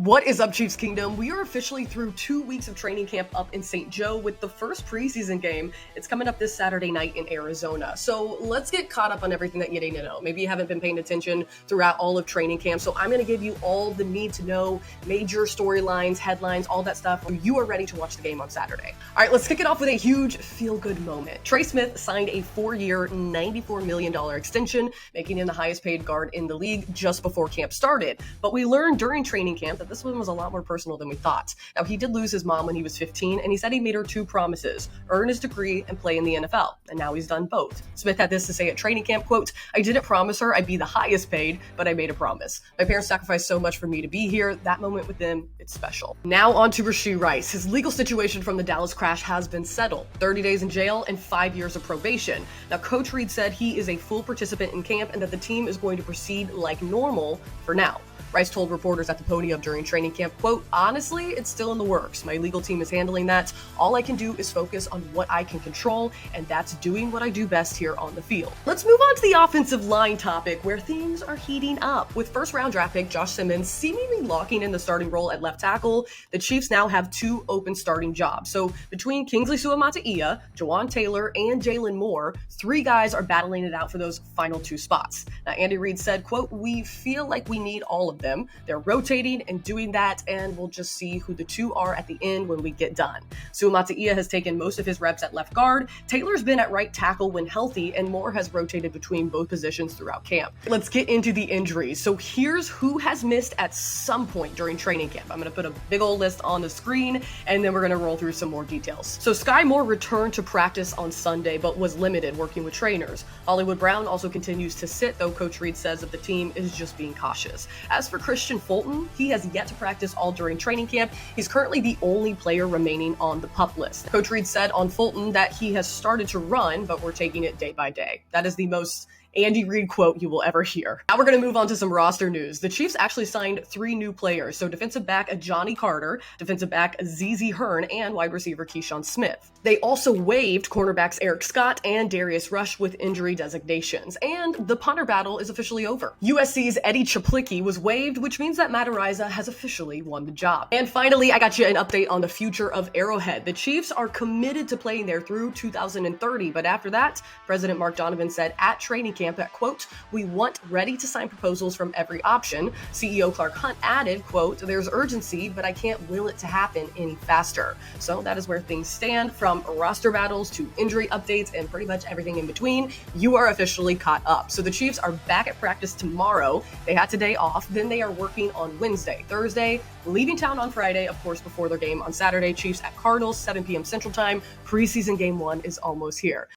What is up, Chiefs Kingdom? We are officially through 2 weeks of training camp up in St. Joe with the first preseason game. It's coming up this Saturday night in Arizona. So let's get caught up on everything that you need to know. Maybe you haven't been paying attention throughout all of training camp. So I'm going to give you all the need to know, major storylines, headlines, all that stuff. You are ready to watch the game on Saturday. All right, let's kick it off with a huge feel-good moment. Trey Smith signed a 4-year, $94 million extension, making him the highest paid guard in the league just before camp started. But we learned during training camp that this one was a lot more personal than we thought. Now, he did lose his mom when he was 15, and he said he made her 2 promises: earn his degree and play in the NFL. And now he's done both. Smith had this to say at training camp, quote, "I didn't promise her I'd be the highest paid, but I made a promise. My parents sacrificed so much for me to be here. That moment with them, it's special." Now on to Rashee Rice. His legal situation from the Dallas crash has been settled. 30 days in jail and 5 years of probation. Now, Coach Reid said he is a full participant in camp and that the team is going to proceed like normal for now. Rice told reporters at the podium during training camp, quote, "Honestly, it's still in the works. My legal team is handling that. All I can do is focus on what I can control, and that's doing what I do best here on the field." Let's move on to the offensive line topic, where things are heating up. With first-round draft pick Josh Simmons seemingly locking in the starting role at left tackle, the Chiefs now have 2 open starting jobs. So between Kingsley Suamataia, Jawan Taylor, and Jalen Moore, 3 guys are battling it out for those final 2 spots. Now, Andy Reid said, quote, "We feel like we need all of them. They're rotating and doing that, and we'll just see who the 2 are at the end when we get done." Suamataia has taken most of his reps at left guard. Taylor's been at right tackle when healthy, and Moore has rotated between both positions throughout camp. Let's get into the injuries. So here's who has missed at some point during training camp. I'm going to put a big old list on the screen, and then we're going to roll through some more details. So Sky Moore returned to practice on Sunday, but was limited working with trainers. Hollywood Brown also continues to sit, though Coach Reid says that the team is just being cautious. As for Christian Fulton, he has yet to practice all during training camp. He's currently the only player remaining on the PUP list. Coach Reid said on Fulton that he has started to run, but we're taking it day by day. That is the most Andy Reid quote you will ever hear. Now we're going to move on to some roster news. The Chiefs actually signed 3 new players. So defensive back Johnny Carter, defensive back ZZ Hearn, and wide receiver Keyshawn Smith. They also waived cornerbacks Eric Scott and Darius Rush with injury designations. And the punter battle is officially over. USC's Eddie Chaplicki was waived, which means that Matt Araiza has officially won the job. And finally, I got you an update on the future of Arrowhead. The Chiefs are committed to playing there through 2030, but after that, President Mark Donovan said at training camp that, quote, "We want ready to sign proposals from every option." CEO Clark Hunt added, quote, "There's urgency, but I can't will it to happen any faster." So that is where things stand. From roster battles to injury updates and pretty much everything in between, you are officially caught up. So the Chiefs are back at practice tomorrow. They had today off. Then they are working on Wednesday, Thursday, leaving town on Friday, of course, before their game on Saturday. Chiefs at Cardinals, 7 p.m. Central Time. Preseason game 1 is almost here.